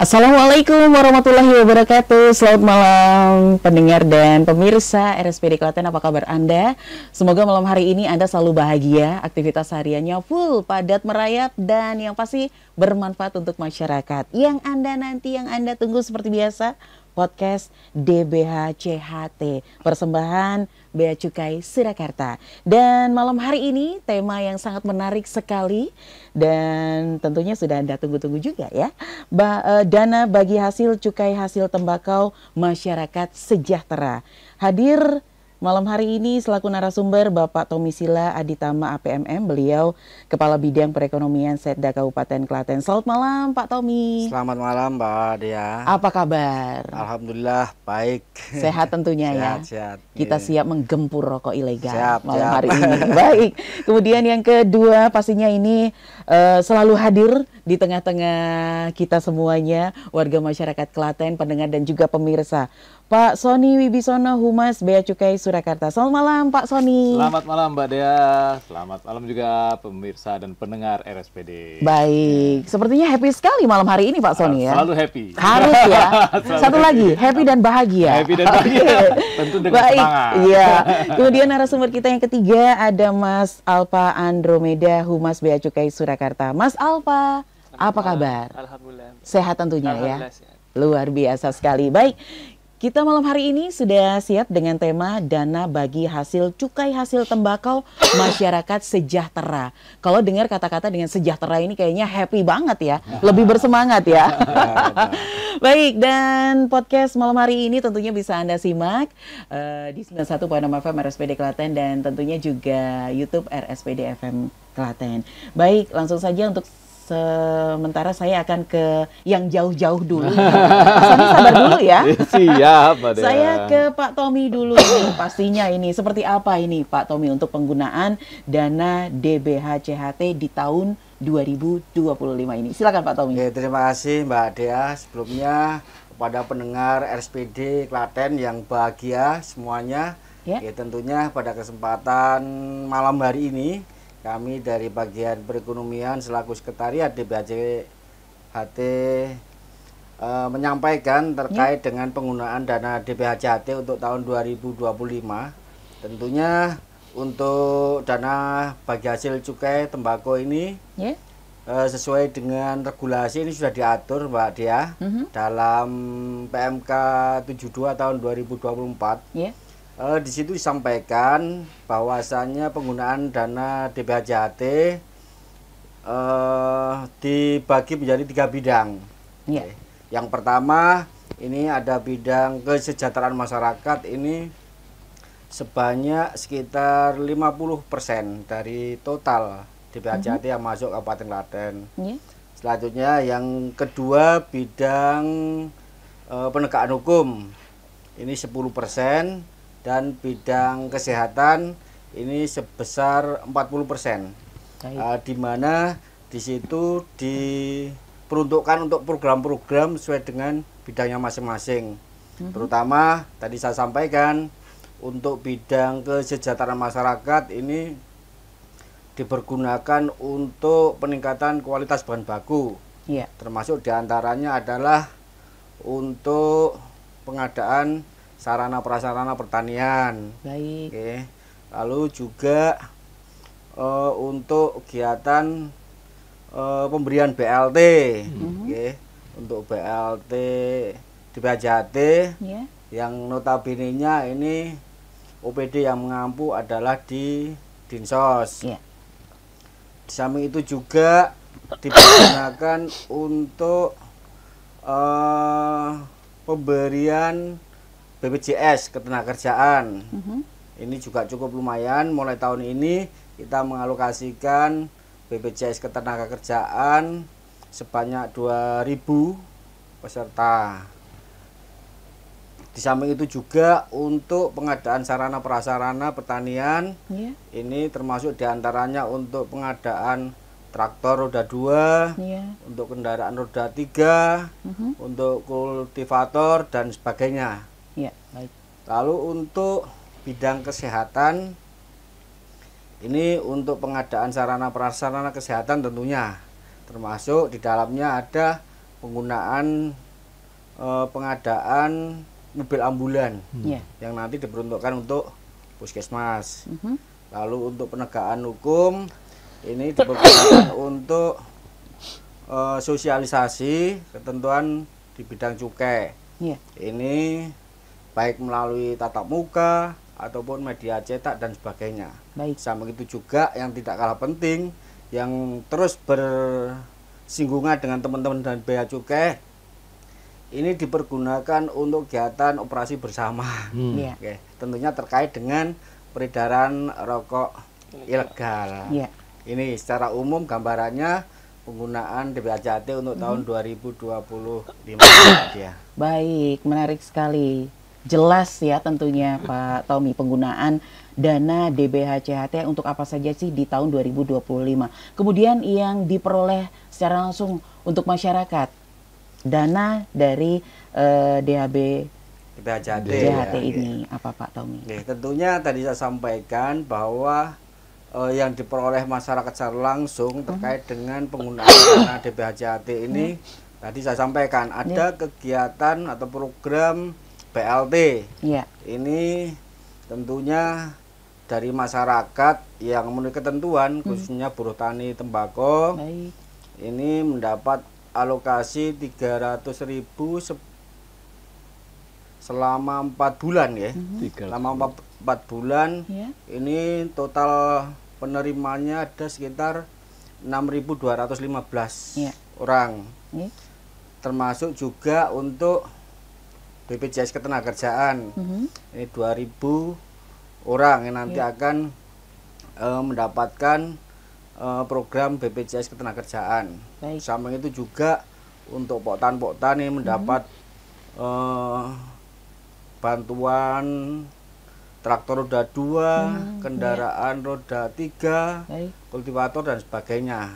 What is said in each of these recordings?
Assalamualaikum warahmatullahi wabarakatuh. Selamat malam pendengar dan pemirsa RSPD Klaten, apa kabar Anda? Semoga malam hari ini Anda selalu bahagia, aktivitas hariannya full, padat merayap, dan yang pasti bermanfaat untuk masyarakat. Yang Anda tunggu seperti biasa, podcast DBH CHT, persembahan Bea Cukai Surakarta. Dan malam hari ini tema yang sangat menarik sekali dan tentunya sudah Anda tunggu-tunggu juga ya. Dana bagi hasil cukai hasil tembakau masyarakat sejahtera. Hadir malam hari ini selaku narasumber Bapak Tommy Sila Aditama APMM, beliau Kepala Bidang Perekonomian Setda Kabupaten Klaten. Selamat malam Pak Tommy. Selamat malam Mbak Dea. Apa kabar? Alhamdulillah baik. Sehat tentunya ya. Sehat. Kita siap menggempur rokok ilegal malam siap. hari ini. Baik. Kemudian yang kedua pastinya ini selalu hadir di tengah-tengah kita semuanya, warga masyarakat Klaten, pendengar dan juga pemirsa. Pak Sony Wibisono, Humas Bea Cukai Surakarta. Selamat malam Pak Sony. Selamat malam Mbak Dea. Selamat malam juga pemirsa dan pendengar RSPD. Baik, sepertinya happy sekali malam hari ini Pak Sony ya. Selalu happy. Harus ya. Satu lagi, happy dan bahagia. Happy dan bahagia. Tentu dengan baik, semangat. Iya. Kemudian narasumber kita yang ketiga ada Mas Alfa Andromeda, Humas Bea Cukai Surakarta. Mas Alfa, apa kabar? Alhamdulillah. Sehat tentunya ya. Sehat. Luar biasa sekali. Baik. Kita malam hari ini sudah siap dengan tema dana bagi hasil cukai hasil tembakau masyarakat sejahtera. Kalau dengar kata-kata dengan sejahtera ini kayaknya happy banget ya, lebih bersemangat ya. Baik, dan podcast malam hari ini tentunya bisa Anda simak di 91.6 FM RSPD Klaten dan tentunya juga YouTube RSPD FM Klaten. Baik, langsung saja untuk sementara saya akan ke yang jauh-jauh dulu. Mas sabar dulu ya. Siap, Mbak Dea. Saya ke Pak Tommy dulu nih, pastinya ini. Seperti apa ini Pak Tommy untuk penggunaan dana DBH CHT di tahun 2025 ini? Silakan Pak Tommy. Oke, terima kasih Mbak Dea. Sebelumnya kepada pendengar RSPD Klaten yang bahagia semuanya. Ya. Tentunya pada kesempatan malam hari ini kami dari bagian perekonomian selaku sekretariat DBH CHT menyampaikan terkait dengan penggunaan dana DBH CHT untuk tahun 2025. Tentunya untuk dana bagi hasil cukai tembakau ini sesuai dengan regulasi ini sudah diatur Mbak Dea dalam PMK 72 tahun 2024. Di situ disampaikan bahwasannya penggunaan dana DBH CHT dibagi menjadi 3 bidang. Yang pertama ini ada bidang kesejahteraan masyarakat, ini sebanyak sekitar 50% dari total DBH CHT yang masuk Kabupaten Klaten. Selanjutnya yang kedua bidang penegakan hukum, ini 10%. Dan bidang kesehatan ini sebesar 40%, di mana di situ diperuntukkan untuk program-program sesuai dengan bidangnya masing-masing. Terutama tadi saya sampaikan untuk bidang kesejahteraan masyarakat ini dipergunakan untuk peningkatan kualitas bahan baku, termasuk diantaranya adalah untuk pengadaan sarana prasarana pertanian. Baik. Lalu juga untuk kegiatan pemberian BLT. Untuk BLT DBH CHT yang notabene-nya ini OPD yang mengampu adalah di Dinsos. Di samping itu juga digunakan untuk pemberian BPJS Ketenagakerjaan. Ini juga cukup lumayan. Mulai tahun ini kita mengalokasikan BPJS Ketenagakerjaan sebanyak 2.000 peserta. Di samping itu juga untuk pengadaan sarana prasarana pertanian, ini termasuk diantaranya untuk pengadaan traktor roda 2, untuk kendaraan roda 3, untuk kultivator dan sebagainya. Lalu untuk bidang kesehatan, ini untuk pengadaan sarana prasarana kesehatan tentunya, termasuk di dalamnya ada penggunaan pengadaan mobil ambulan yang nanti diperuntukkan untuk puskesmas. Lalu untuk penegakan hukum ini dipergunakan untuk sosialisasi ketentuan di bidang cukai. Ini baik melalui tatap muka ataupun media cetak dan sebagainya. Sama itu juga yang tidak kalah penting, yang terus bersinggungan dengan teman-teman dan bea cukai, ini dipergunakan untuk kegiatan operasi bersama. Oke, tentunya terkait dengan peredaran rokok ilegal. Ini secara umum gambarannya penggunaan DBHJT untuk tahun 2025 dia. Baik, menarik sekali. Jelas ya tentunya Pak Tommy, penggunaan dana DBHJT untuk apa saja sih di tahun 2025. Kemudian yang diperoleh secara langsung untuk masyarakat, dana dari DBHJT ini apa Pak Tommy? Tentunya tadi saya sampaikan bahwa yang diperoleh masyarakat secara langsung terkait dengan penggunaan dana DBHJT ini, tadi saya sampaikan ada kegiatan atau program BLT. Ini tentunya dari masyarakat yang memenuhi ketentuan, khususnya buruh tani tembakau. Ini mendapat alokasi 300.000 selama 4 bulan ya. Selama 4 bulan ini total penerimanya ada sekitar 6.215 orang. Termasuk juga untuk BPJS Ketenagakerjaan. Ini 2.000 orang yang nanti akan mendapatkan program BPJS Ketenagakerjaan. Sama itu juga untuk poktan ini mendapat bantuan traktor roda 2, kendaraan roda 3, kultivator dan sebagainya.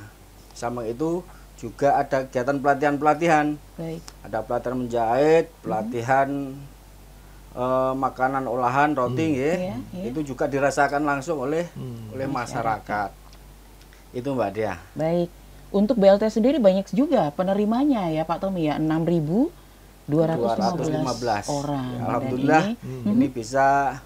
Sama itu juga ada kegiatan pelatihan-pelatihan. Ada pelatihan menjahit, pelatihan makanan olahan roti itu juga dirasakan langsung oleh masyarakat. Itu Mbak Dia. Baik. Untuk BLT sendiri banyak juga penerimanya ya Pak Tommy ya, 6.215 orang. Ya, alhamdulillah ini bisa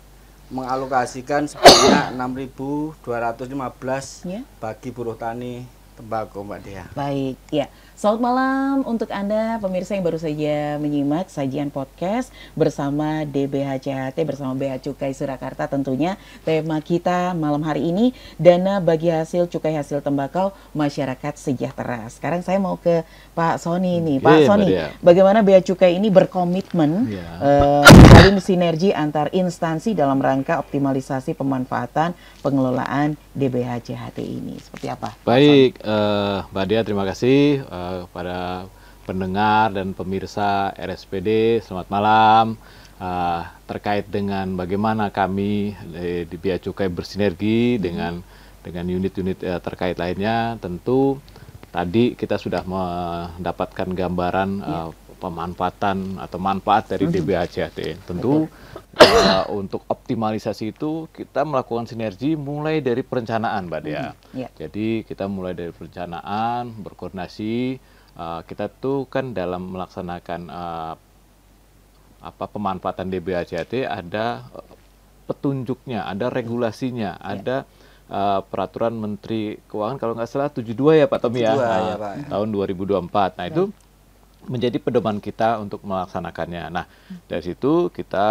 mengalokasikan sebanyak 6.215 bagi buruh tani tembakau Mbak Dia. Baik, ya. Selamat malam untuk Anda pemirsa yang baru saja menyimak sajian podcast bersama DBHJT bersama Bea Cukai Surakarta. Tentunya tema kita malam hari ini dana bagi hasil cukai hasil tembakau masyarakat sejahtera. Sekarang saya mau ke Pak Sony nih. Pak Sony, bagaimana Bea Cukai ini berkomitmen menjalin sinergi antar instansi dalam rangka optimalisasi pemanfaatan pengelolaan DBHJT ini. Seperti apa? Baik, Mbak Dia, terima kasih kepada pendengar dan pemirsa RSPD, selamat malam. Terkait dengan bagaimana kami di Bea Cukai bersinergi dengan unit-unit terkait lainnya, tentu tadi kita sudah mendapatkan gambaran pemanfaatan atau manfaat dari DBHJT. Tentu untuk optimalisasi itu kita melakukan sinergi mulai dari perencanaan, Mbak Dia. Jadi kita mulai dari perencanaan, berkoordinasi. Kita tuh kan dalam melaksanakan pemanfaatan DBHJT ada petunjuknya, ada regulasinya, ada peraturan Menteri Keuangan kalau nggak salah 72 ya Pak Tommy ya, tahun 2024. Nah itu menjadi pedoman kita untuk melaksanakannya. Nah, dari situ kita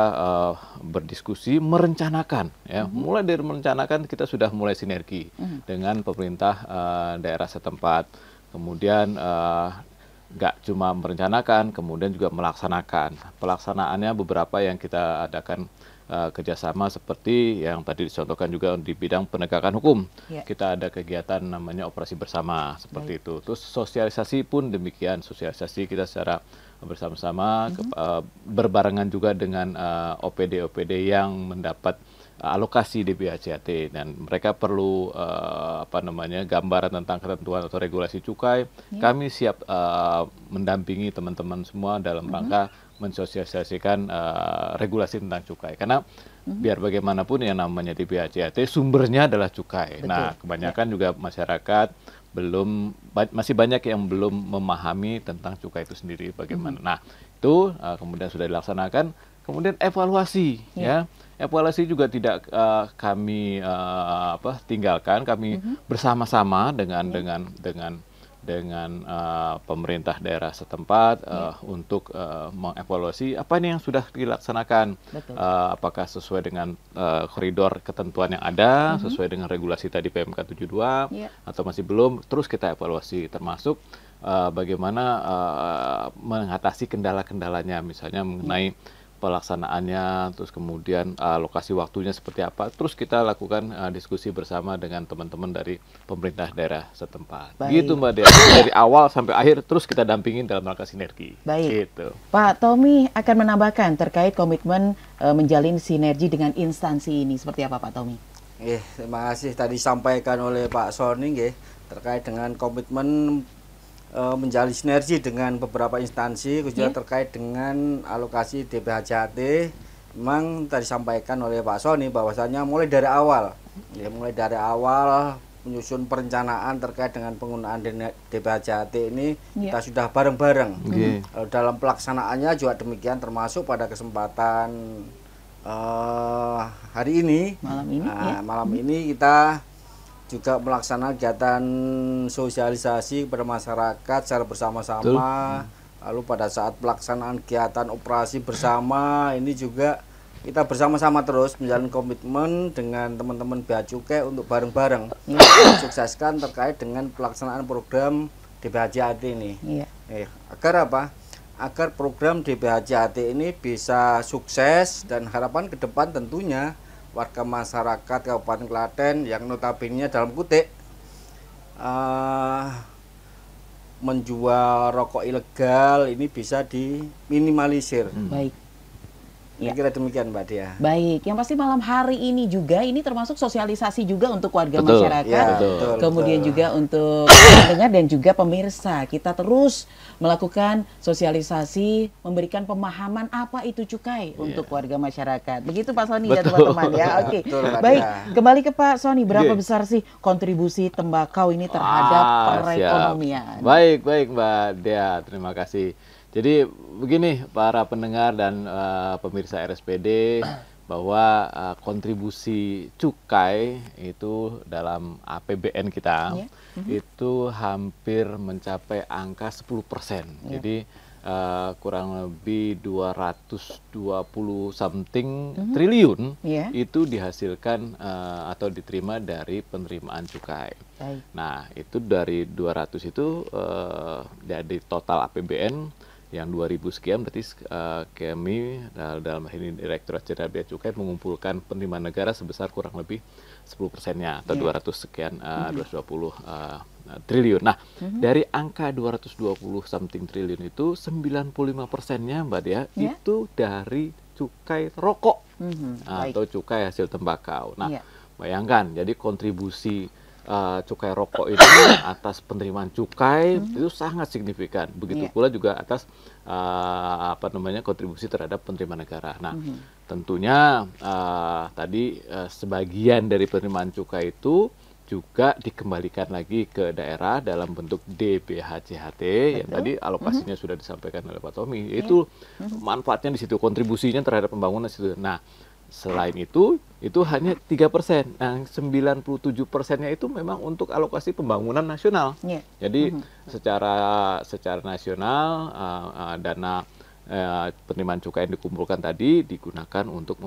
berdiskusi, merencanakan, ya. Mulai dari merencanakan kita sudah mulai sinergi dengan pemerintah daerah setempat. Kemudian nggak cuma merencanakan, kemudian juga melaksanakan. Pelaksanaannya beberapa yang kita adakan kerjasama seperti yang tadi dicontohkan juga di bidang penegakan hukum. Kita ada kegiatan namanya operasi bersama seperti itu. Terus sosialisasi pun demikian, sosialisasi kita secara bersama-sama berbarengan juga dengan OPD-OPD yang mendapat alokasi DBHJT dan mereka perlu gambaran tentang ketentuan atau regulasi cukai. Kami siap mendampingi teman-teman semua dalam rangka mensosialisasikan regulasi tentang cukai. Karena biar bagaimanapun yang namanya DBHJT sumbernya adalah cukai. Betul. Nah, kebanyakan juga masyarakat masih banyak yang belum memahami tentang cukai itu sendiri bagaimana. Nah, itu kemudian sudah dilaksanakan, kemudian evaluasi ya. Evaluasi juga tidak kami tinggalkan, kami bersama-sama dengan pemerintah daerah setempat untuk mengevaluasi apa ini yang sudah dilaksanakan, apakah sesuai dengan koridor ketentuan yang ada, sesuai dengan regulasi tadi PMK 72 atau masih belum. Terus kita evaluasi, termasuk bagaimana mengatasi kendala-kendalanya, misalnya mengenai pelaksanaannya, terus kemudian alokasi waktunya seperti apa. Terus kita lakukan diskusi bersama dengan teman-teman dari pemerintah daerah setempat. Baik. Gitu Mbak Dea, dari awal sampai akhir terus kita dampingin dalam rangka sinergi. Baik. Gitu. Pak Tommy akan menambahkan terkait komitmen menjalin sinergi dengan instansi ini. Seperti apa Pak Tommy? Terima kasih tadi disampaikan oleh Pak Sony terkait dengan komitmen menjalin sinergi dengan beberapa instansi, khususnya terkait dengan alokasi DPH-JHT. Memang tadi disampaikan oleh Pak Sony bahwasanya mulai dari awal menyusun perencanaan terkait dengan penggunaan DPH-JHT ini kita sudah bareng-bareng. Dalam pelaksanaannya juga demikian, termasuk pada kesempatan hari ini, malam ini kita juga melaksanakan kegiatan sosialisasi kepada masyarakat secara bersama-sama. Lalu pada saat pelaksanaan kegiatan operasi bersama ini juga kita bersama-sama terus menjalin komitmen dengan teman-teman Bea Cukai untuk bareng-bareng mensukseskan terkait dengan pelaksanaan program DPH-JHT ini. Agar apa? Agar program DPH-JHT ini bisa sukses, dan harapan ke depan tentunya warga masyarakat Kabupaten Klaten yang notabene dalam kutip menjual rokok ilegal ini bisa diminimalisir. Baik. Kira demikian Mbak Dea. Baik, yang pasti malam hari ini juga ini termasuk sosialisasi juga untuk warga masyarakat, kemudian juga untuk pendengar dan juga pemirsa. Kita terus melakukan sosialisasi, memberikan pemahaman apa itu cukai untuk warga masyarakat. Begitu Pak Sony ya teman-teman ya. Oke. Baik, kembali ke Pak Sony, berapa besar sih kontribusi tembakau ini terhadap perekonomian? Baik Mbak Dea, terima kasih. Jadi begini para pendengar dan pemirsa RSPD, bahwa kontribusi cukai itu dalam APBN kita itu hampir mencapai angka 10%. Jadi kurang lebih 220 something triliun itu dihasilkan atau diterima dari penerimaan cukai. Nah, itu dari 200 itu dari total APBN yang 2000 sekian, berarti kami dalam ini Direktorat Jenderal Bea Cukai mengumpulkan penerimaan negara sebesar kurang lebih 10%-nya atau 200 sekian 220 triliun. Nah, dari angka 220 something triliun itu 95%-nya Mbak Dea itu dari cukai rokok atau cukai hasil tembakau. Nah, bayangkan, jadi kontribusi cukai rokok itu atas penerimaan cukai itu sangat signifikan. Begitu pula juga atas kontribusi terhadap penerimaan negara. Nah, tentunya tadi sebagian dari penerimaan cukai itu juga dikembalikan lagi ke daerah dalam bentuk DPH-JHT yang tadi alokasinya sudah disampaikan oleh Pak Tommy. Itu manfaatnya di situ, kontribusinya terhadap pembangunan di situ. Nah, selain itu hanya 3%. Nah, 97%-nya itu memang untuk alokasi pembangunan nasional. Jadi secara nasional dana penerimaan cukai yang dikumpulkan tadi digunakan untuk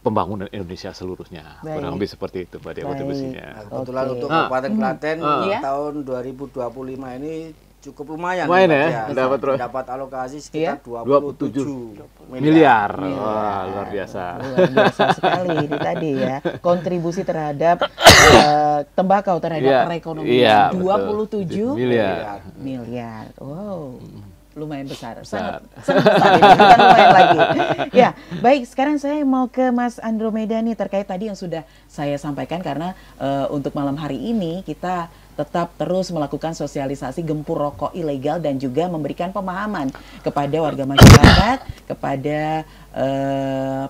pembangunan Indonesia seluruhnya. Kurang lebih seperti itu Mbak Dea kontribusinya. Kebetulan untuk Kabupaten Klaten tahun 2025 ini cukup lumayan ya, dapat alokasi sekitar 27 miliar. Wah, luar biasa. Luar biasa sekali ini tadi ya. Kontribusi terhadap tembakau terhadap perekonomian 27 miliar. Wow. Lumayan besar, sangat besar ini, bukan lumayan lagi. Ya, baik, sekarang saya mau ke Mas Andromeda nih terkait tadi yang sudah saya sampaikan, karena untuk malam hari ini kita tetap terus melakukan sosialisasi gempur rokok ilegal dan juga memberikan pemahaman kepada warga masyarakat, kepada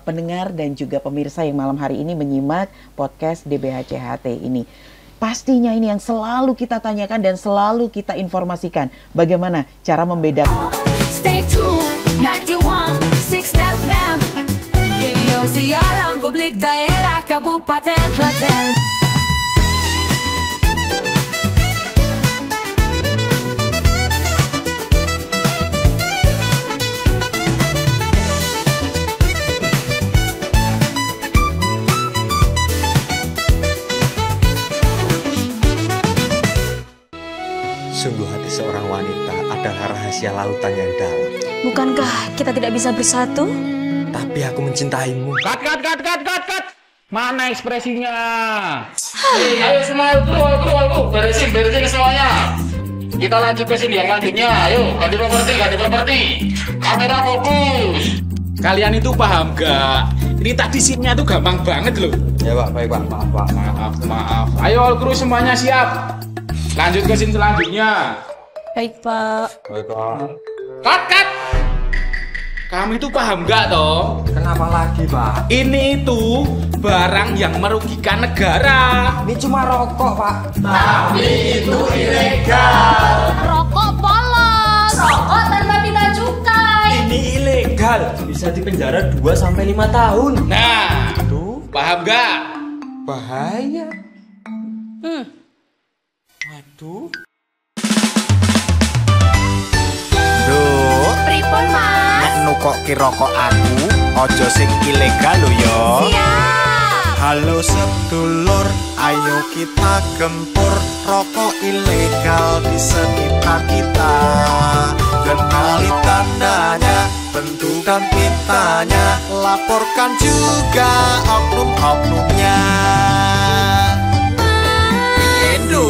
pendengar dan juga pemirsa yang malam hari ini menyimak podcast DPH-JHT ini. pastinya ini yang selalu kita tanyakan dan selalu kita informasikan. Bagaimana cara membedakan? Stay tuned, 91.6 FM. Siaran publik daerah Kabupaten Klaten. Sungguh hati seorang wanita adalah rahasia lautan yang dalam. Bukankah kita tidak bisa bersatu? Tapi aku mencintaimu. Cut. Mana ekspresinya? Ayo semua, keluar. Beresin semuanya. Kita lanjut ke sini yang lanjutnya. Ayo, ganti properti. Kamera fokus. Kalian itu paham gak? Ini tadi scene-nya tuh gampang banget loh. Ya Pak, baik Pak, maaf. Maaf. Ayo all crew semuanya siap. Lanjut ke scene selanjutnya. Baik, Pak. Baik Pak. Cut. Kamu itu paham gak toh? Kenapa lagi Pak? Ini itu barang yang merugikan negara. Ini cuma rokok Pak. Tapi itu ilegal. Rokok polos. Rokok tanpa bina cukai. Ini ilegal. Bisa dipenjara 2-5 tahun. Nah, Tuh, paham gak? bahaya. Waduh. Duh, Pripun, Mas? nek nukoki rokok aku, ojo sing ilegal lho yo. Siap. Halo sedulur, ayo kita gempur rokok ilegal di sekitar kita. Kenali tandanya, bentuk dan pitanya, laporkan juga oknum-oknumnya. Piendo.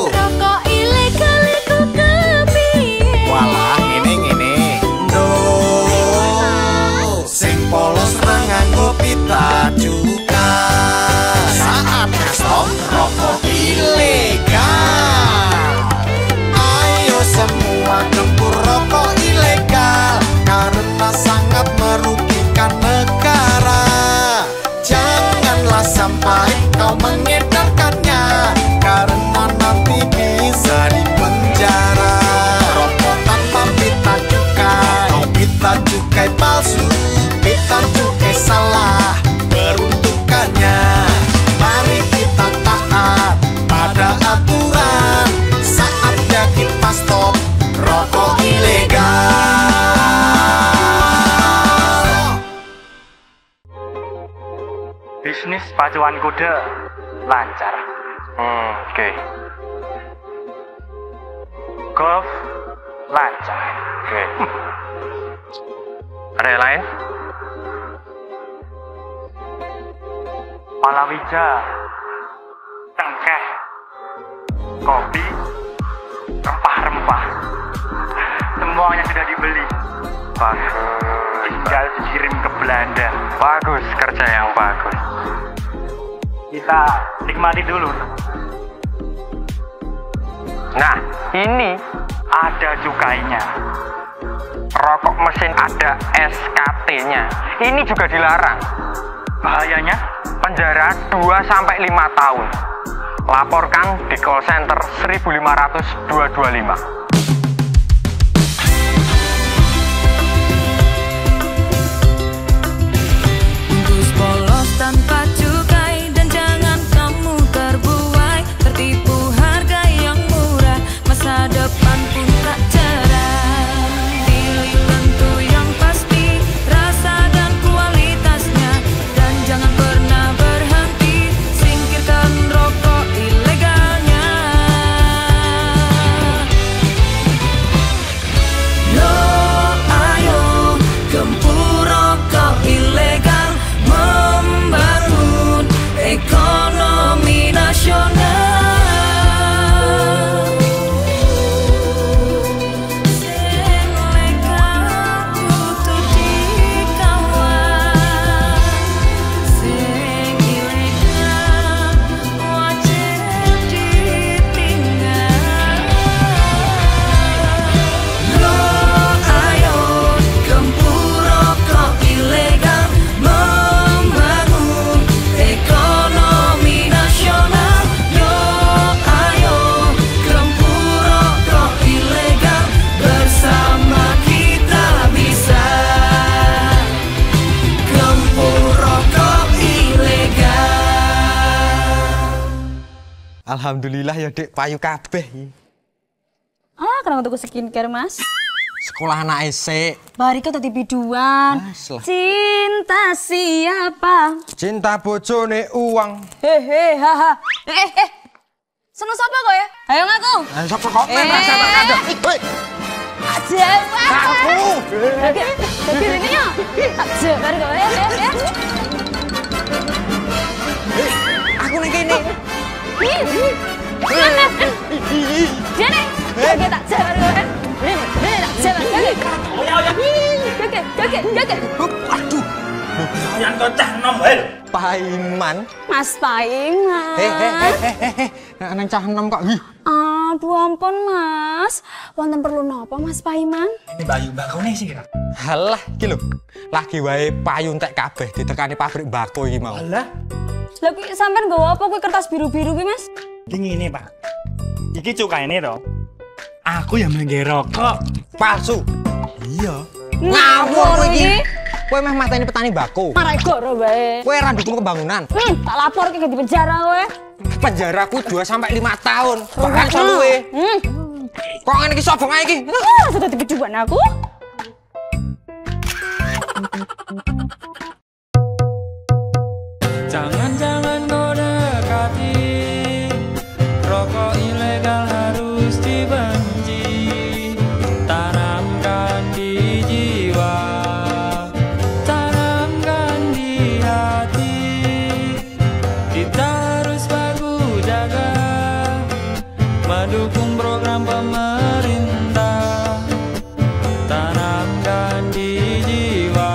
Rokok ilegal itu kepiye? Walah ngene. Sing polos ra nganggo pita juga. Saatnya stop rokok ilegal. Ayo semua gempur rokok ilegal karena sangat merugikan negara. Janganlah sampai kau mengedarkannya karena nanti bisa dipenjara. Rokok tanpa pita cukai, pita cukai palsu, pita cukai salah peruntukannya. Mari kita taat pada aturan, saatnya kita stop rokok ilegal. Bisnis pacuan kuda lancar. Oke. Golf lancar. Oke. Ada yang lain? Palawija, tengkeh, kopi, rempah-rempah, semuanya sudah dibeli. Bagus. Tinggal dikirim ke Belanda. Bagus, kerja yang bagus. Kita nikmati dulu. Nah, ini ada cukainya. Rokok mesin ada SKT-nya. Ini juga dilarang. Bahayanya penjara 2-5 tahun. Laporkan di call center 1500225. Bungkus polos tanpa cukai dan jangan kamu terbuai tertipu harga yang murah, masa depan pun tak cerah. Pilih tentu yang pasti rasa dan kualitasnya dan jangan pernah berhenti singkirkan rokok ilegalnya. Alhamdulillah ya Dek, payu kabeh. Ah, kenapa tuku skincare, Mas? Sekolah anak esek. Barika tadi biduan. Cinta siapa? Cinta bojone uang. Hehe, haha. Seneng siapa kok ya? Ayo ngaku. Siapa kok? Ada. Aja. Aku. Jadi ini ya. Aja, baru kok ya. Aku ning kene. Jene. Oke, tak jabar kok ya. Ini tak jabar. Oke. Aduh. Yang kocah nom, hel. Paiman. Mas Paiman. Nang cah enom kok. Aduh ampun Mas. Wonten perlu napa Mas Paiman? Ini bayu bakone sih kira. Halah iki lho. Lagi wae payu entek kabeh ditekani pabrik mbako iki mau. Alah, Lah kuwi sampean nggawa apa kuwi kertas biru-biru kuwi Mas? ini Pak. Iki cukaine to. Aku yang mengge rokok. Palsu. Iya. Ngawur iki. Kowe meh mateni petani mbako. Marai goro bae. Kowe ra dukung pembangunan. Tak lapor ke di penjara kowe. Penjaraku 2 sampai 5 tahun. Bahkan luwe. Kok ngene iki sobong ae iki? Sudah dibiduan aku. Jangan kau dekati, rokok ilegal harus dibenci. Tanamkan di jiwa, tanamkan di hati. Kita harus baku jaga, mendukung program pemerintah. Tanamkan di jiwa,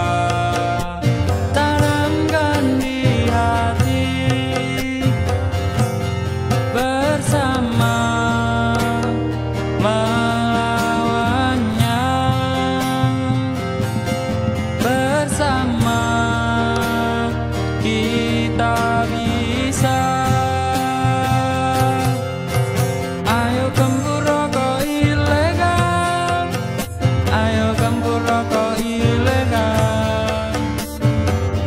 tanamkan di hati. Bersama melawannya, bersama kita bisa. Ayo gempur rokok ilegal, ayo gempur rokok ilegal.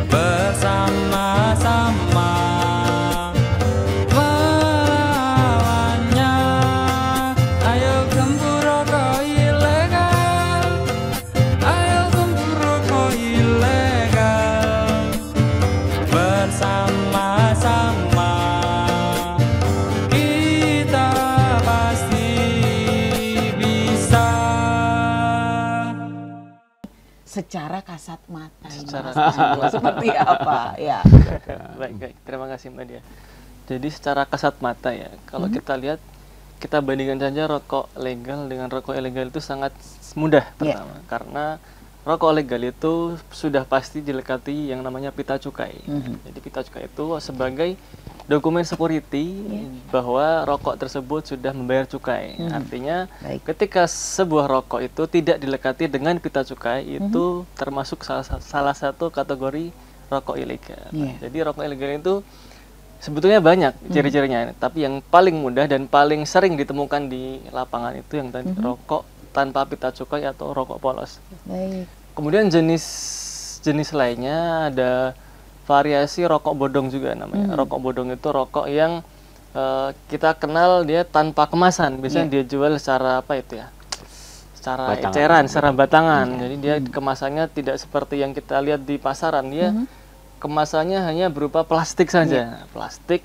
Bersama-sama melawannya. Ayo gempur rokok ilegal, ayo gempur rokok ilegal. Bersama-sama kita pasti bisa. Secara kasat mata ini Secara Mas Pandu, seperti apa? Ya. Baik, terima kasih Mbak Dia. Jadi secara kasat mata ya, kalau kita lihat, kita bandingkan saja rokok legal dengan rokok ilegal itu sangat mudah pertama. Karena rokok legal itu sudah pasti dilekati yang namanya pita cukai. Jadi pita cukai itu sebagai dokumen security bahwa rokok tersebut sudah membayar cukai. Artinya ketika sebuah rokok itu tidak dilekati dengan pita cukai, itu termasuk salah satu kategori rokok ilegal. Jadi rokok ilegal itu sebetulnya banyak ciri-cirinya, tapi yang paling mudah dan paling sering ditemukan di lapangan itu yang tadi rokok tanpa pita cukai atau rokok polos. Kemudian jenis lainnya ada variasi rokok bodong juga namanya. Rokok bodong itu rokok yang kita kenal dia tanpa kemasan. Biasanya dia jual secara apa itu ya? Secara eceran, secara batangan. Jadi dia kemasannya tidak seperti yang kita lihat di pasaran. Dia kemasannya hanya berupa plastik saja. Plastik,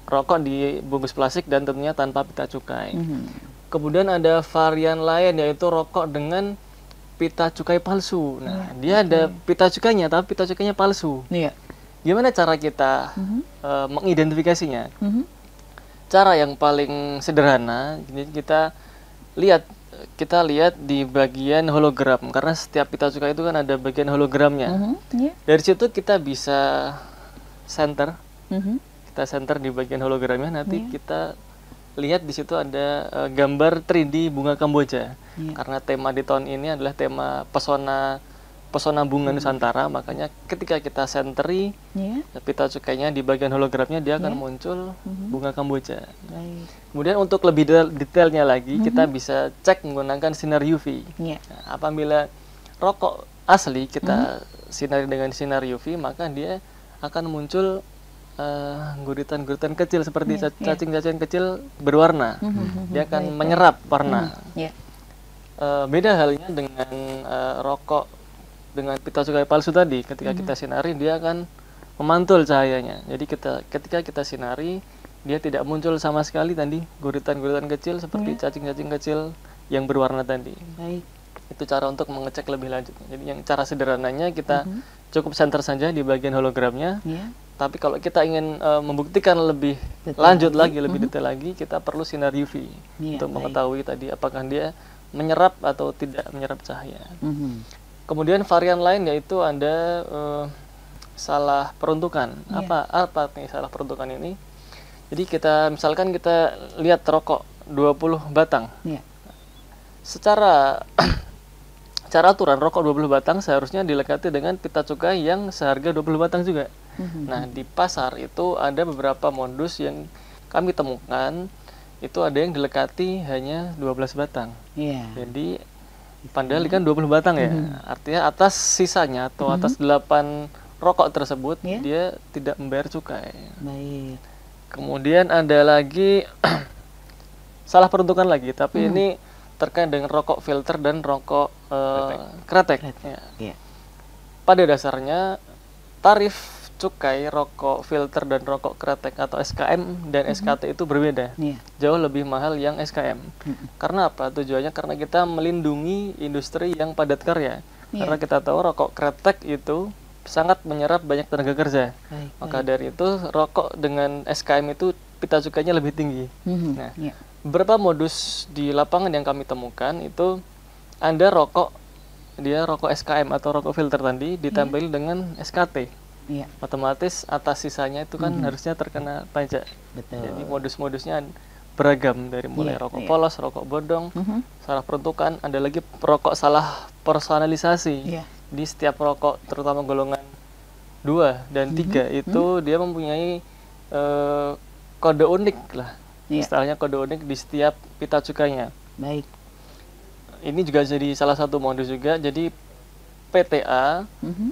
rokok dibungkus plastik dan tentunya tanpa pita cukai. Kemudian ada varian lain yaitu rokok dengan pita cukai palsu. Nah, dia ada pita cukainya tapi pita cukainya palsu. Gimana cara kita mengidentifikasinya? Cara yang paling sederhana, jadi kita lihat di bagian hologram, karena setiap pita cukai itu kan ada bagian hologramnya. Dari situ kita bisa center, kita center di bagian hologramnya. Nanti kita lihat di situ ada gambar 3D bunga Kamboja. Karena tema di tahun ini adalah tema pesona bunga Nusantara, makanya ketika kita senteri pita cukainya di bagian hologramnya dia akan muncul bunga Kamboja. Kemudian untuk lebih detailnya lagi kita bisa cek menggunakan sinar UV. Nah, apabila rokok asli kita sinari dengan sinar UV, maka dia akan muncul guritan-guritan kecil seperti cacing-cacing kecil berwarna. Dia akan menyerap warna. Beda halnya dengan rokok dengan pita cukai palsu tadi. Ketika kita sinari, dia akan memantul cahayanya. Jadi ketika kita sinari, dia tidak muncul sama sekali tadi guritan-guritan kecil seperti cacing-cacing kecil yang berwarna tadi. Itu cara untuk mengecek lebih lanjut. Jadi yang cara sederhananya kita cukup senter saja di bagian hologramnya. Tapi kalau kita ingin membuktikan lebih lanjut lagi, lebih detail lagi, kita perlu sinar UV untuk mengetahui tadi apakah dia menyerap atau tidak menyerap cahaya. Kemudian varian lain yaitu ada salah peruntukan. Apa nih salah peruntukan ini? Jadi misalkan kita lihat rokok 20 batang. Secara aturan rokok 20 batang seharusnya dilekati dengan pita cukai yang seharga 20 batang juga. Nah, di pasar itu ada beberapa modus yang kami temukan, itu ada yang dilekati hanya 12 batang. Jadi padahal kan 20 batang ya. Artinya atas sisanya atau atas 8 rokok tersebut dia tidak membayar cukai. Kemudian ada lagi salah peruntukan lagi, tapi ini terkait dengan rokok filter dan rokok kretek. Pada dasarnya tarif cukai rokok filter dan rokok kretek atau SKM dan SKT itu berbeda. Jauh lebih mahal yang SKM. Karena apa? Tujuannya karena kita melindungi industri yang padat karya. Karena kita tahu rokok kretek itu sangat menyerap banyak tenaga kerja. Maka dari itu rokok dengan SKM itu pita cukainya lebih tinggi. Nah, beberapa modus di lapangan yang kami temukan itu ada rokok SKM atau rokok filter tadi ditempel dengan SKT. Otomatis atas sisanya itu kan harusnya terkena pajak. Jadi modus-modusnya beragam dari mulai rokok polos, rokok bodong, salah peruntukan, ada lagi rokok salah personalisasi. Di setiap rokok terutama golongan 2 dan 3 itu dia mempunyai kode unik lah. Istilahnya kode unik di setiap pita cukainya. Ini juga jadi salah satu modus juga. Jadi PTA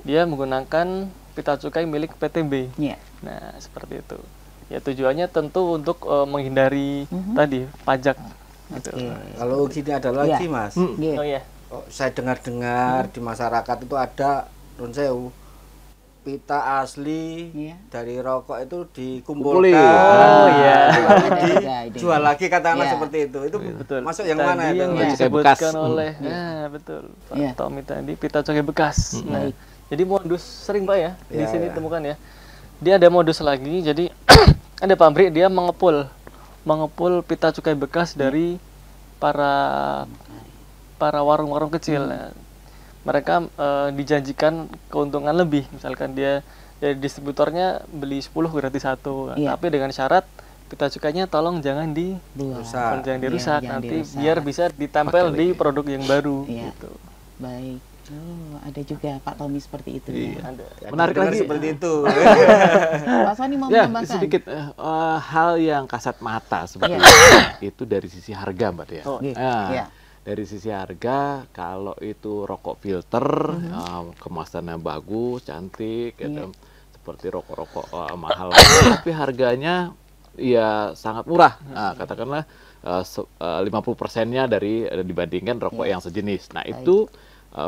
dia menggunakan pita cukai milik PTB. Nah, seperti itu. Ya tujuannya tentu untuk menghindari tadi pajak. Kalau gini ada lagi, Mas. Saya dengar-dengar di masyarakat itu ada Ronsewu pita asli dari rokok itu dikumpulkan, dijual lagi katakanlah seperti itu. Itu betul. Masuk yang mana itu? Yang disebutkan oleh betul Pak Tommy tadi pita cukai bekas. Nah, jadi modus sering Pak ya di sini temukan ya. Dia ada modus lagi. Jadi ada pabrik dia mengepul pita cukai bekas dari para warung-warung kecil. Mereka dijanjikan keuntungan lebih. Misalkan dia dari distributornya beli 10 gratis 1. Tapi dengan syarat pita cukainya tolong jangan dirusak. Jangan dirusak nanti biar bisa ditempel di produk yang baru gitu. Baik. Ada juga Pak Tommy seperti itu. Ada. Menarik lagi seperti itu. Pak Sani mau menambahkan sedikit hal yang kasat mata seperti itu dari sisi harga, Mbak ya. Dari sisi harga, kalau itu rokok filter, kemasannya bagus, cantik, gitu, seperti rokok-rokok mahal, tapi harganya ya sangat murah. Nah, katakanlah 50%-nya dibandingkan rokok yang sejenis. Nah, itu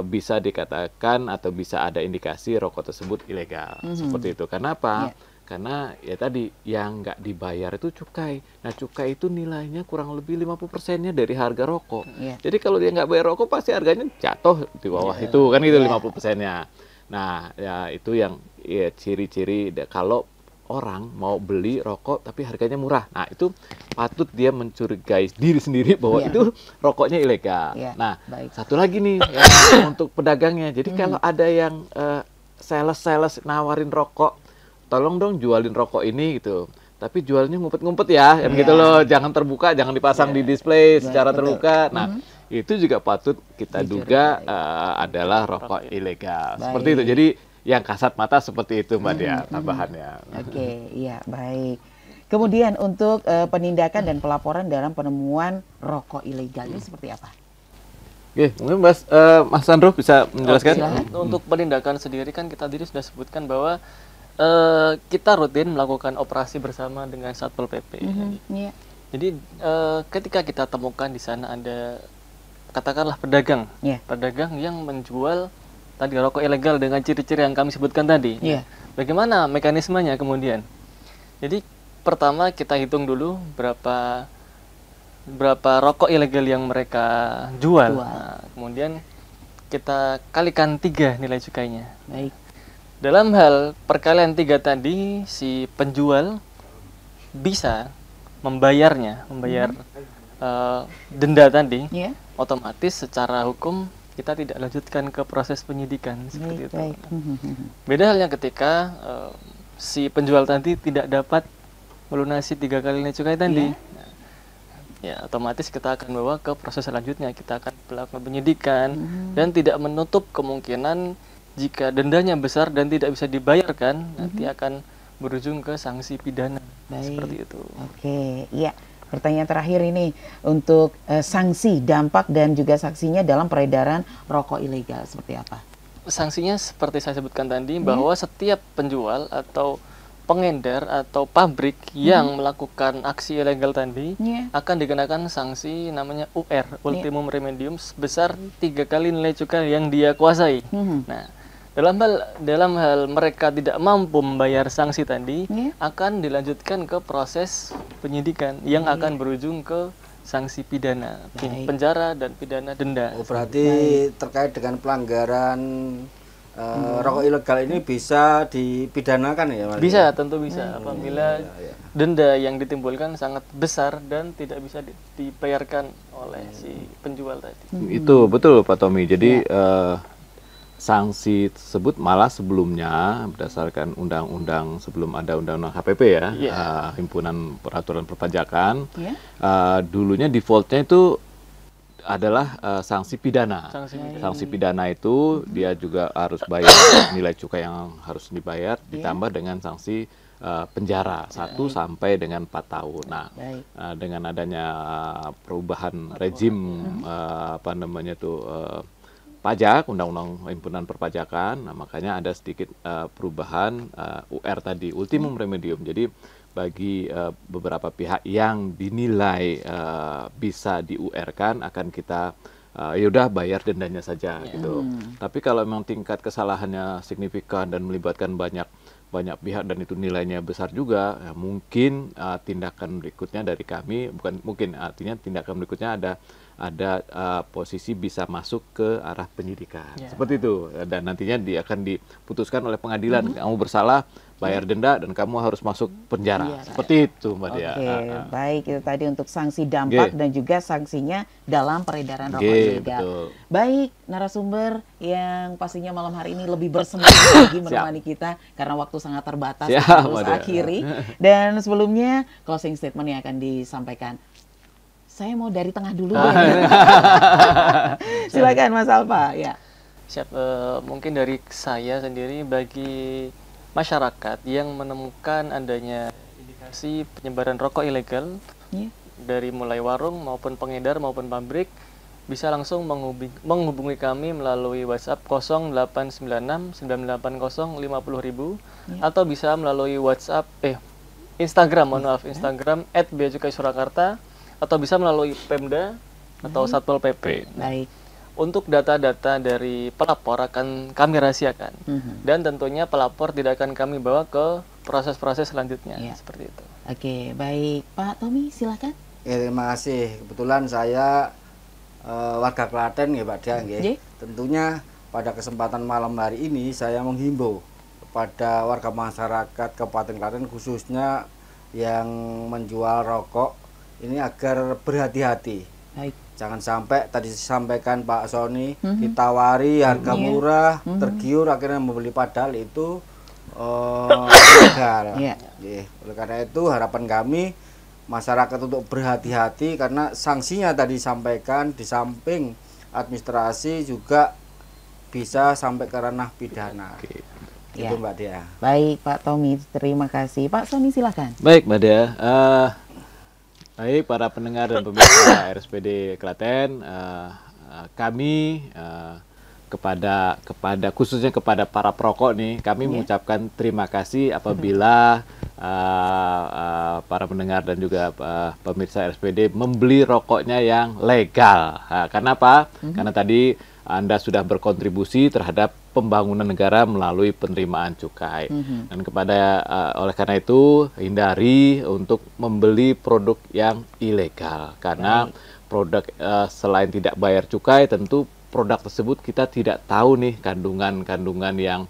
bisa dikatakan atau bisa ada indikasi rokok tersebut ilegal. Seperti itu. Kenapa? Karena ya tadi yang nggak dibayar itu cukai. Nah, cukai itu nilainya kurang lebih 50%-nya dari harga rokok. Jadi kalau dia nggak bayar rokok pasti harganya jatuh di bawah itu kan itu 50%-nya. Nah, ya itu yang ciri-ciri kalau orang mau beli rokok tapi harganya murah. Nah, itu patut dia mencurigai diri sendiri bahwa itu rokoknya ilegal. Nah, satu lagi nih untuk pedagangnya. Jadi kalau ada yang sales nawarin rokok, tolong dong jualin rokok ini gitu. Tapi jualnya ngumpet-ngumpet ya, gitu loh. Jangan terbuka, jangan dipasang di display secara terbuka. Nah, itu juga patut kita duga adalah rokok ilegal. Seperti itu. Jadi yang kasat mata seperti itu, Mbak Dia, tambahannya. Oke, iya, baik. Kemudian untuk penindakan dan pelaporan dalam penemuan rokok ilegal ini seperti apa? Oke, mungkin Mas Sandro bisa menjelaskan. Untuk penindakan sendiri kan kita tadi sudah sebutkan bahwa kita rutin melakukan operasi bersama dengan Satpol PP. Jadi ketika kita temukan di sana ada katakanlah pedagang, pedagang yang menjual tadi rokok ilegal dengan ciri-ciri yang kami sebutkan tadi. Bagaimana mekanismenya kemudian? Jadi pertama kita hitung dulu berapa rokok ilegal yang mereka jual. Nah, kemudian kita kalikan 3 nilai cukainya. Baik. Dalam hal perkalian 3 tadi, si penjual bisa membayar denda tadi, otomatis secara hukum kita tidak lanjutkan ke proses penyidikan seperti itu. Beda halnya ketika si penjual tadi tidak dapat melunasi 3 kali nilai cukai tadi. Ya, otomatis kita akan bawa ke proses selanjutnya. Kita akan melakukan penyidikan dan tidak menutup kemungkinan jika dendanya besar dan tidak bisa dibayarkan, nanti akan berujung ke sanksi pidana. Seperti itu. Oke, iya. Pertanyaan terakhir ini untuk sanksi, dampak dan juga sanksinya dalam peredaran rokok ilegal seperti apa? Sanksinya seperti saya sebutkan tadi, bahwa setiap penjual atau pengedar atau pabrik yang melakukan aksi ilegal tadi akan dikenakan sanksi namanya UR, ultimum remedium, sebesar 3 kali nilai cukai yang dia kuasai. Nah, dalam hal mereka tidak mampu membayar sanksi tadi, akan dilanjutkan ke proses penyidikan yang akan berujung ke sanksi pidana, penjara dan pidana denda. Berarti terkait dengan pelanggaran rokok ilegal ini bisa dipidanakan ya, Mas? Bisa, tentu bisa. Apabila denda yang ditimbulkan sangat besar dan tidak bisa dibayarkan oleh si penjual tadi. Itu betul Pak Tommy. Jadi sanksi tersebut malah sebelumnya berdasarkan undang-undang, sebelum ada undang-undang HPP ya, Himpunan Peraturan Perpajakan, dulunya defaultnya itu adalah sanksi pidana. Sanksi pidana itu dia juga harus bayar nilai cukai yang harus dibayar, ditambah dengan sanksi penjara 1 sampai dengan 4 tahun. Nah, dengan adanya perubahan rezim pajak, undang-undang himpunan perpajakan, nah makanya ada sedikit perubahan UR tadi, ultimum remedium. Jadi bagi beberapa pihak yang dinilai bisa di-UR-kan, akan kita yaudah bayar dendanya saja gitu. Tapi kalau memang tingkat kesalahannya signifikan dan melibatkan banyak pihak dan itu nilainya besar juga, ya mungkin tindakan berikutnya dari kami, bukan mungkin, artinya tindakan berikutnya ada posisi bisa masuk ke arah penyidikan, seperti itu, dan nantinya dia akan diputuskan oleh pengadilan, kamu bersalah, bayar denda dan kamu harus masuk penjara, seperti itu Mbak Dia. Baik, itu tadi untuk sanksi dampak dan juga sanksinya dalam peredaran rokok ilegal. Baik, narasumber yang pastinya malam hari ini lebih bersemangat lagi menemani kita karena waktu sangat terbatas, harus akhiri. Dan sebelumnya closing statement yang akan disampaikan. Saya mau dari tengah dulu. Silakan Mas Alfa. Ya. Siap. Mungkin dari saya sendiri, bagi masyarakat yang menemukan adanya indikasi penyebaran rokok ilegal, dari mulai warung maupun pengedar maupun pabrik, bisa langsung menghubungi kami melalui WhatsApp 0896 980 50.000 atau bisa melalui WhatsApp Instagram, Instagram @beacukai_surakarta, atau bisa melalui Pemda atau Satpol PP. Baik. Untuk data-data dari pelapor akan kami rahasiakan, dan tentunya pelapor tidak akan kami bawa ke proses-proses selanjutnya, seperti itu. Oke, baik. Pak Tommy, silakan. Ya, terima kasih. Kebetulan saya warga Klaten ya Pak Dia. Tentunya pada kesempatan malam hari ini saya menghimbau kepada warga masyarakat Kabupaten Klaten, khususnya yang menjual rokok ini, agar berhati-hati. Jangan sampai tadi disampaikan Pak Sony, ditawari harga murah, tergiur akhirnya membeli, padahal itu ilegal. Oleh karena itu harapan kami masyarakat untuk berhati-hati, karena sanksinya tadi disampaikan, di samping administrasi juga bisa sampai ke ranah pidana. Itu Mbak Dia. Baik Pak Tommy, terima kasih. Pak Sony silakan. Baik Mbak Dia. Baik para pendengar dan pemirsa RSPD Klaten, kami kepada khususnya kepada para perokok nih, kami mengucapkan terima kasih apabila para pendengar dan juga pemirsa RSPD membeli rokoknya yang legal. Karena apa? Karena tadi Anda sudah berkontribusi terhadap pembangunan negara melalui penerimaan cukai. Dan oleh karena itu hindari untuk membeli produk yang ilegal, karena produk selain tidak bayar cukai, tentu produk tersebut kita tidak tahu nih kandungan yang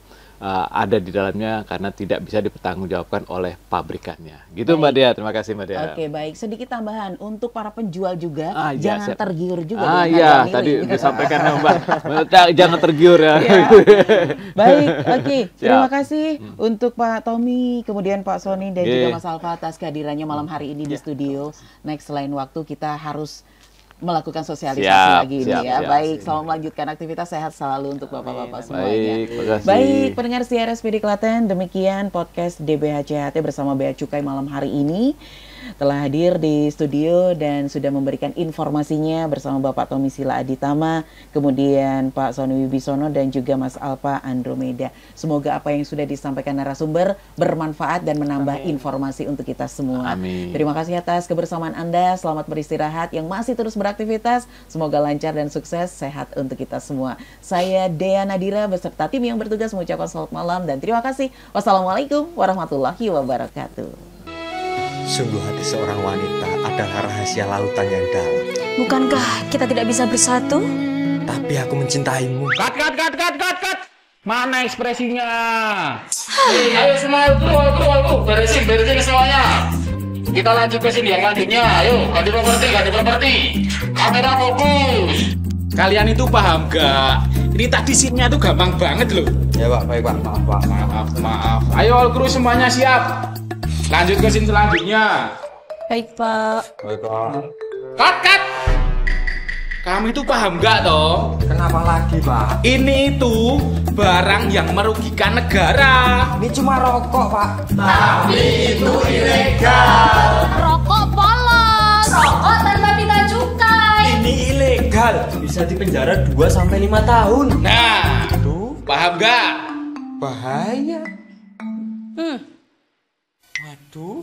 ada di dalamnya, karena tidak bisa dipertanggungjawabkan oleh pabrikannya. Gitu Mbak Dia, terima kasih Mbak Dia. Oke, baik. Sedikit tambahan untuk para penjual juga, jangan tergiur juga. Iya, tadi disampaikan Mbak, jangan tergiur ya. Baik, oke. Terima kasih untuk Pak Tommy, kemudian Pak Sony dan juga Mas Alfa atas kehadirannya malam hari ini di studio. Next, lain waktu kita harus melakukan sosialisasi lagi ini ya. Baik, selamat melanjutkan aktivitas, sehat selalu untuk bapak-bapak semuanya. Baik, pendengar setia RSPD Klaten, demikian podcast DBHCHT bersama Bea Cukai malam hari ini. Telah hadir di studio dan sudah memberikan informasinya bersama Bapak Tommy Sila Aditama, kemudian Pak Sony Wibisono dan juga Mas Alfa Andromeda. Semoga apa yang sudah disampaikan narasumber bermanfaat dan menambah informasi untuk kita semua. Amin. Terima kasih atas kebersamaan Anda, selamat beristirahat yang masih terus beraktivitas, semoga lancar dan sukses, sehat untuk kita semua. Saya Dea Nadira beserta tim yang bertugas mengucapkan selamat malam dan terima kasih. Wassalamualaikum warahmatullahi wabarakatuh. Sungguh hati seorang wanita adalah rahasia lautan yang dalam. Bukankah kita tidak bisa bersatu? Tapi aku mencintaimu. Cut. Mana ekspresinya? Ayo semua, keluar. Beresin semuanya. Kita lanjut ke sini yang lanjutnya. Ayo, ganti properti. Kamera fokus. Kalian itu paham gak? Ini tadi scene-nya tuh gampang banget loh. Ya Pak, baik Pak. Maaf. Ayo all kru semuanya siap. Lanjut ke scene selanjutnya. Baik Pak. Cut. Kamu itu paham nggak toh? Kenapa lagi Pak? Ini itu barang yang merugikan negara. Ini cuma rokok Pak. Tapi itu ilegal. Rokok polos. Rokok tanpa bina cukai. Ini ilegal. Bisa dipenjara 2-5 tahun. Nah, tuh paham nggak? Bahaya. Waduh.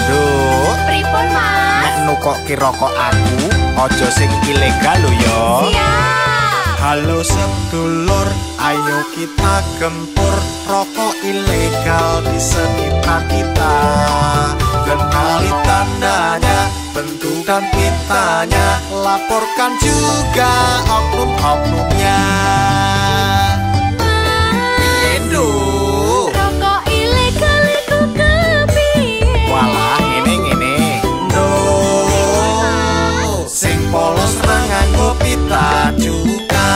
Duh, Pripun Mas? nek nukoki rokok aku, ojo sing ilegal lho yo. Siap. Halo sedulur, ayo kita gempur rokok ilegal di sekitar kita. Kenali tandanya, bentuk dan pitanya, laporkan juga oknum-oknumnya. Rokok ilegal itu kepiye? Walah ngene. Sing polos nganggo pita juga.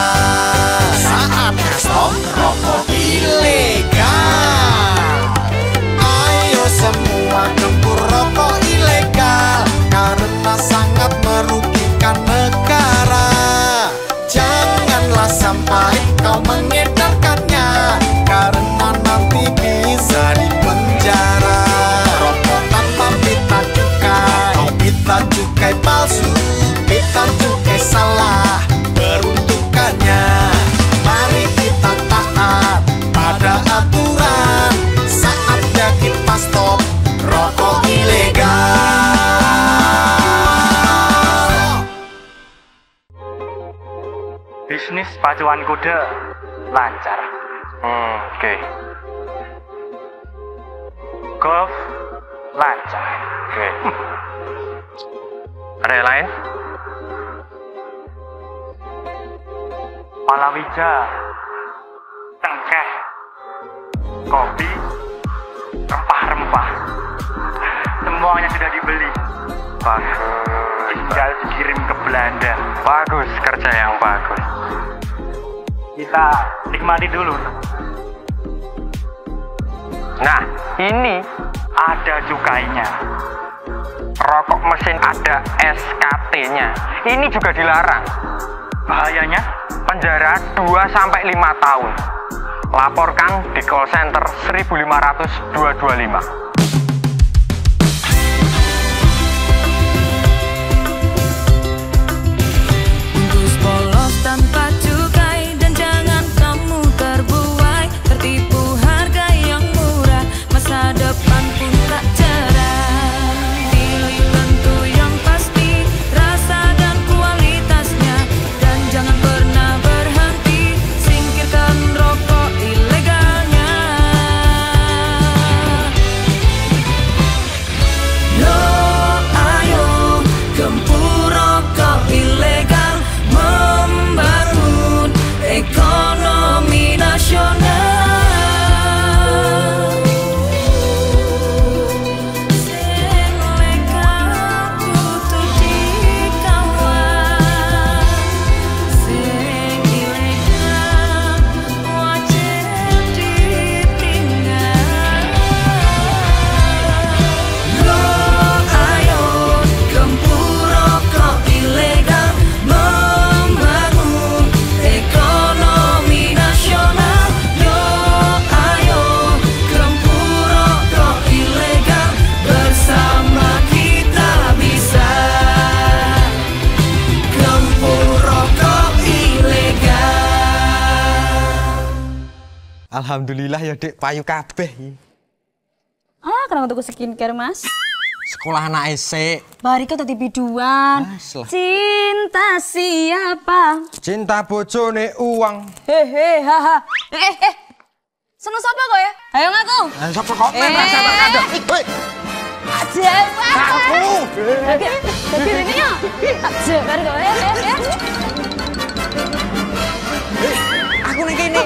Saatnya stop rokok ilegal. Ayo semua gempur rokok ilegal, karena sangat merugikan negara. Janganlah sampai kau mengedarkannya, karena nanti bisa dipenjara. Rokok tanpa pita cukai palsu, pita cukai salah peruntukannya. Mari kita taat pada aturan, saatnya kita stop rokok ilegal. Bisnis pacuan kuda lancar. Oke. Golf lancar. Oke. Ada yang lain? Palawija, tengkeh, kopi, rempah-rempah, semuanya sudah dibeli. Bagus. Tinggal dikirim ke Belanda. Bagus, kerja yang bagus. Kita nikmati dulu. Nah, ini ada cukainya. Rokok mesin ada SKT-nya. Ini juga dilarang. Bahayanya penjara 2-5 tahun. Laporkan di call center 1500225. Untuk Alhamdulillah ya Dek, payu kabeh. Ah, kenapa tuku skincare, Mas? Sekolah anak esek. Barika tadi biduan. Cinta siapa? Cinta bojone uang. Hehe, haha. Seneng siapa kok ya? Ayo ngaku. Siapa kok? Sabar ada. Woi. Aja. Aku. Oke. Oke ini ya. Sabar kok ya. Aku ning kene.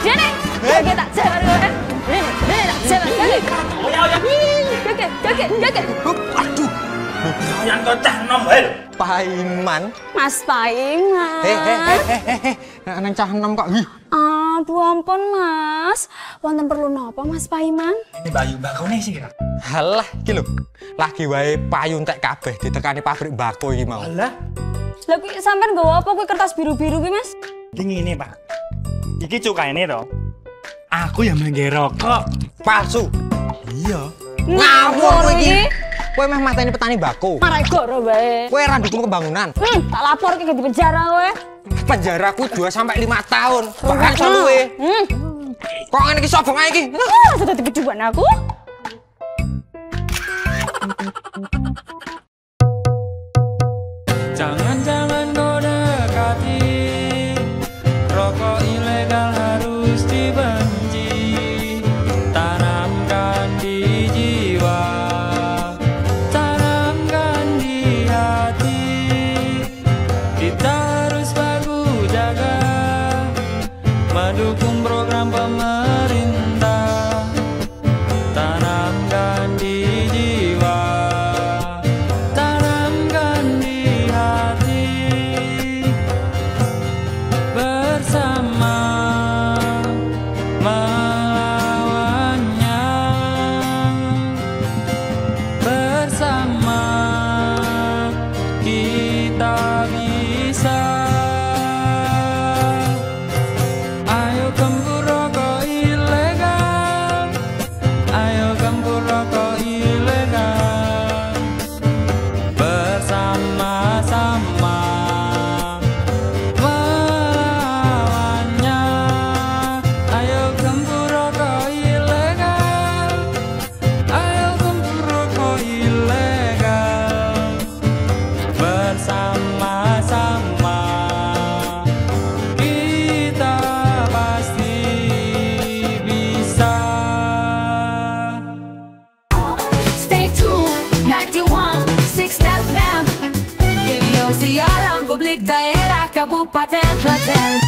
Jene. Oke tak sabar kok ya. Ini tak sabar kok. Oke. Aduh. Yang kocah nom hel. Paiman. Mas Paiman. Nang cah enom kok. Aduh ampun Mas. Wonten perlu napa Mas Paiman? Ini bayu bakone sih kira. Halah iki lho. Lagi wae payu entek kabeh ditekani pabrik mbako iki mau. Halah. Lah kuwi sampean nggawa apa kuwi kertas biru-biru kuwi Mas? Iki ngene, Pak. Iki cukaine to. Aku yang mengge rokok palsu. Iya. Ngawur kowe iki. Kowe meh mateni petani mbako. Marai goro bae. Kowe ra ndukung pembangunan. Tak lapor ki di penjara kowe. Penjaraku 2 sampai 5 tahun. Bahkan seluwe. Kok ngene iki sobong ae iki? Sudah dibiduan aku. Jangan-jangan kau dekati, rokok ilegal harus dibenci. Tanamkan di jiwa, tanamkan di hati. Kita harus baku jaga, mendukung program pemerintah. Tanamkan di jiwa, tanamkan di hati. Bersama melawannya, bersama kita bisa. Ayo gempur rokok ilegal, ayo gempur rokok ilegal. Bersama-sama melawannya. Ayo gempur rokok ilegal, ayo gempur rokok ilegal. Bersama-sama kita pasti bisa. Stay tuned, 91.6 FM. Radio Siaran Publik Daerah Kabupaten Klaten.